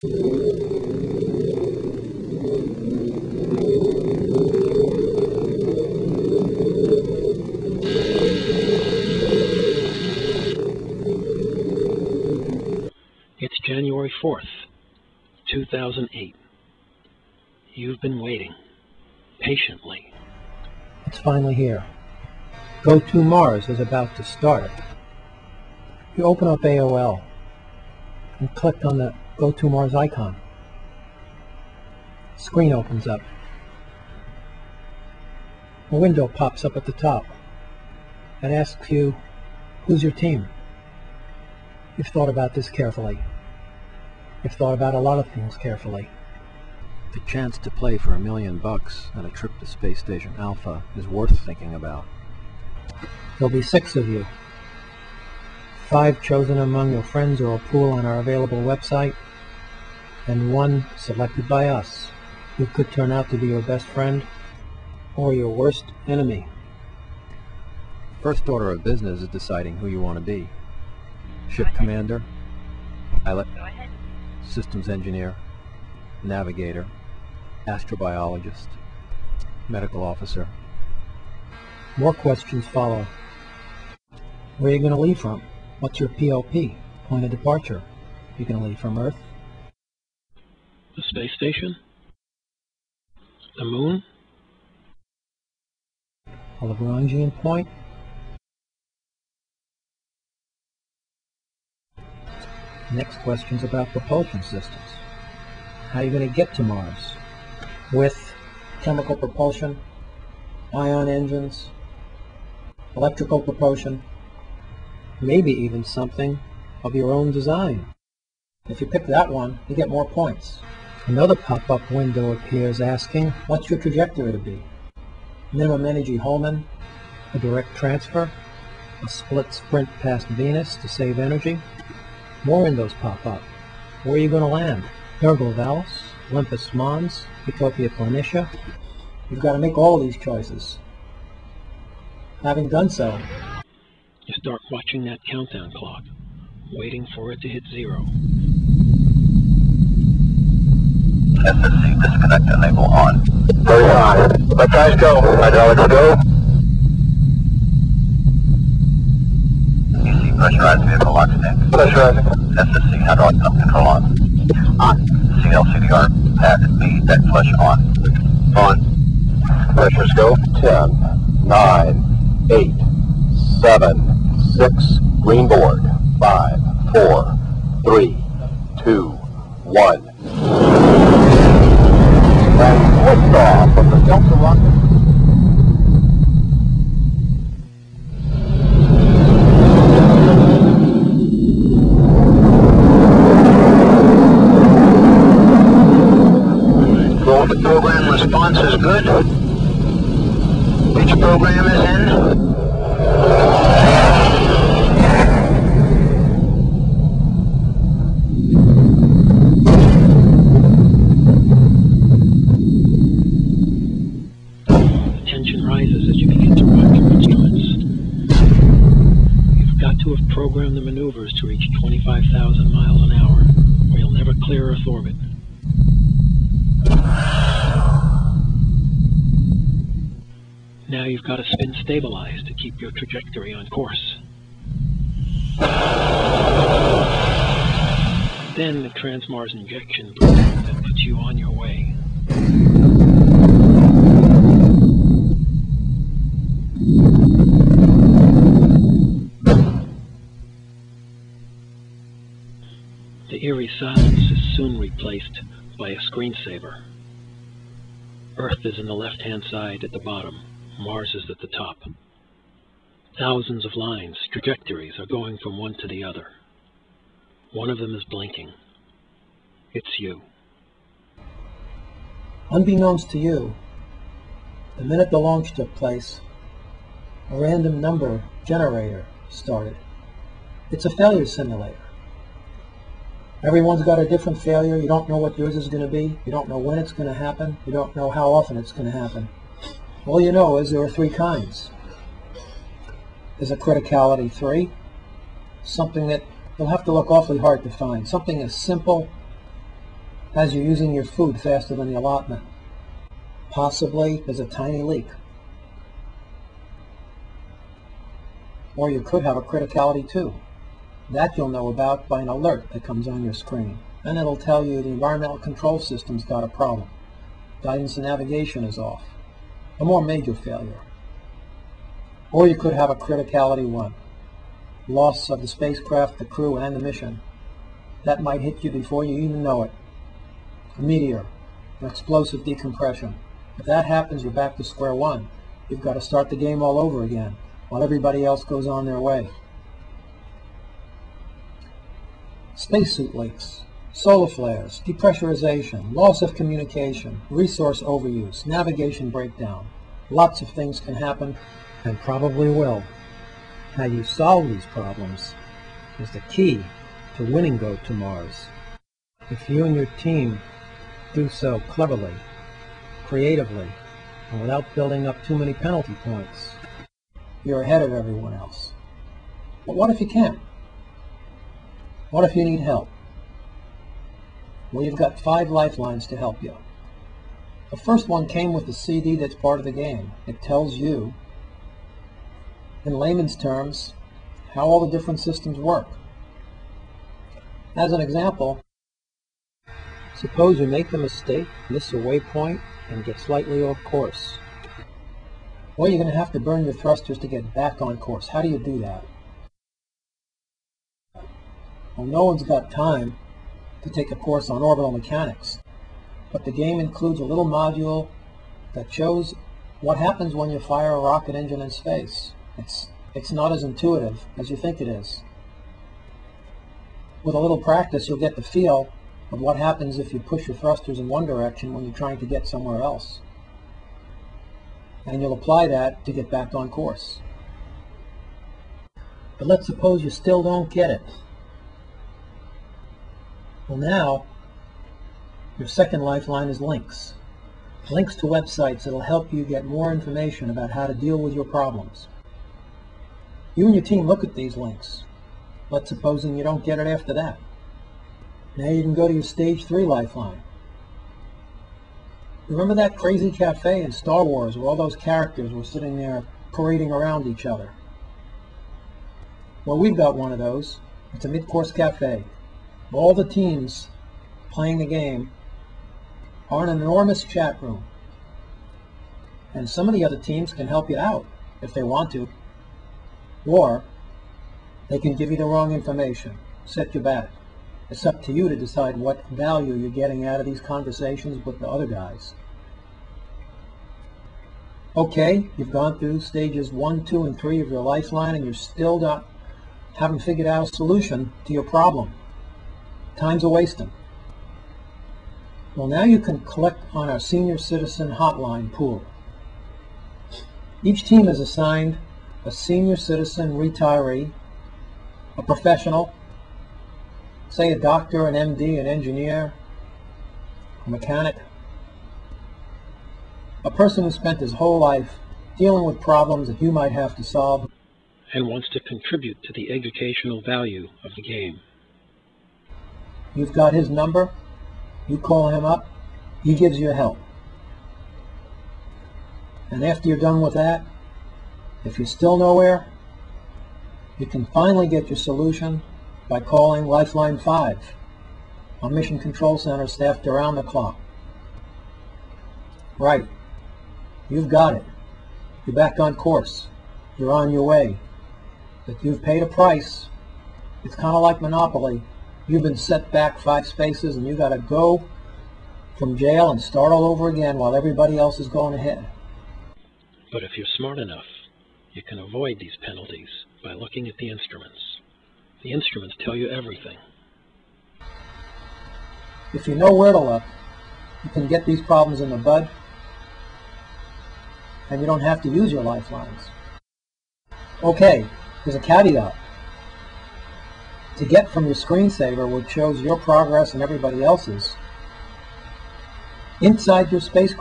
It's January 4th, 2008. You've been waiting, patiently. It's finally here. GoToMars is about to start. You open up AOL and click on the GoToMars icon. Screen opens up. A window pops up at the top and asks you, who's your team? You've thought about this carefully. You've thought about a lot of things carefully. The chance to play for $1 million and a trip to Space Station Alpha is worth thinking about. There'll be 6 of you. 5 chosen among your friends or a pool on our available website, and 1 selected by us, who could turn out to be your best friend or your worst enemy. First order of business is deciding who you want to be. Ship commander, pilot, systems engineer, navigator, astrobiologist, medical officer. More questions follow. Where are you going to leave from? What's your POP, point of departure? You going to leave from Earth? The space station? The moon? A Lagrangian point? Next question's about propulsion systems. How are you going to get to Mars? With chemical propulsion, ion engines, electrical propulsion, maybe even something of your own design. If you pick that one, you get more points. Another pop-up window appears asking, what's your trajectory to be? Minimum energy Holman, a direct transfer, a split sprint past Venus to save energy. More windows pop up. Where are you going to land? Ergo Vallis, Olympus Mons, Utopia Planitia. You've got to make all these choices. Having done so, you start watching that countdown clock, waiting for it to hit 0. SSC disconnect enable on. Very high. Let guys go. Hydraulics go. EC pressurized vehicle lock stick. Pressurizing. SSC hydraulic pump control on. On. CLCDR pad B deck flush on. On. Pressures go. 10, 9, 8, 7, 6. Green board. 5, 4, 3, 2, 1. And liftoff of the Delta rocket. The program response is good. Which program is in? The tension rises as you begin to watch your instruments. You've got to have programmed the maneuvers to reach 25,000 miles an hour, or you'll never clear Earth orbit. Now you've got to spin stabilize to keep your trajectory on course. Then the Transmars injection program that puts you on your way. The eerie silence is soon replaced by a screensaver. Earth is in the left-hand side at the bottom. Mars is at the top. Thousands of lines, trajectories, are going from one to the other. One of them is blinking. It's you. Unbeknownst to you, the minute the launch took place, a random number generator started. It's a failure simulator. Everyone's got a different failure. You don't know what yours is going to be. You don't know when it's going to happen. You don't know how often it's going to happen. All you know is there are 3 kinds. There's a criticality 3, something that you'll have to look awfully hard to find, something as simple as you're using your food faster than the allotment. Possibly there's a tiny leak. Or you could have a criticality too. That you'll know about by an alert that comes on your screen. And it'll tell you the environmental control system's got a problem. Guidance and navigation is off. A more major failure. Or you could have a criticality 1. Loss of the spacecraft, the crew, and the mission. That might hit you before you even know it. A meteor, an explosive decompression. If that happens, you're back to square one. You've got to start the game all over again, while everybody else goes on their way. Spacesuit leaks, solar flares, depressurization, loss of communication, resource overuse, navigation breakdown. Lots of things can happen, and probably will. How you solve these problems is the key to winning GoToMars. If you and your team do so cleverly, creatively, and without building up too many penalty points, you're ahead of everyone else. But what if you can't? What if you need help? Well, you've got 5 lifelines to help you. The first one came with the CD that's part of the game. It tells you, in layman's terms, how all the different systems work. As an example, suppose you make the mistake, miss a waypoint, and get slightly off course. Well, you're going to have to burn your thrusters to get back on course. How do you do that? Well, no one's got time to take a course on orbital mechanics, but the game includes a little module that shows what happens when you fire a rocket engine in space. It's not as intuitive as you think it is. With a little practice, you'll get the feel of what happens if you push your thrusters in one direction when you're trying to get somewhere else. And you'll apply that to get back on course. But let's suppose you still don't get it. Well, now, your second lifeline is links. Links to websites that'll help you get more information about how to deal with your problems. You and your team look at these links. Let's supposing you don't get it after that. Now you can go to your stage 3 lifeline. Remember that crazy cafe in Star Wars where all those characters were sitting there parading around each other? Well, we've got one of those. It's a mid-course cafe. All the teams playing the game are in an enormous chat room. And some of the other teams can help you out if they want to. Or they can give you the wrong information, set you back. It's up to you to decide what value you're getting out of these conversations with the other guys. Okay, you've gone through stages 1, 2, and 3 of your lifeline and you're still haven't figured out a solution to your problem. Time's a wasting. Well, now you can collect on our senior citizen hotline pool. Each team is assigned a senior citizen retiree, a professional, say a doctor, an MD, an engineer, a mechanic, a person who spent his whole life dealing with problems that you might have to solve and wants to contribute to the educational value of the game. You've got his number, you call him up, he gives you help. And after you're done with that, if you're still nowhere, you can finally get your solution by calling Lifeline 5, a mission control center staffed around the clock. Right, you've got it. You're back on course. You're on your way. But you've paid a price. It's kind of like Monopoly. You've been set back 5 spaces and you've got to go from jail and start all over again while everybody else is going ahead. But if you're smart enough, you can avoid these penalties by looking at the instruments. The instruments tell you everything. If you know where to look, you can get these problems in the bud, and you don't have to use your lifelines. Okay, there's a caveat. To get from your screensaver, which shows your progress and everybody else's, inside your spacecraft,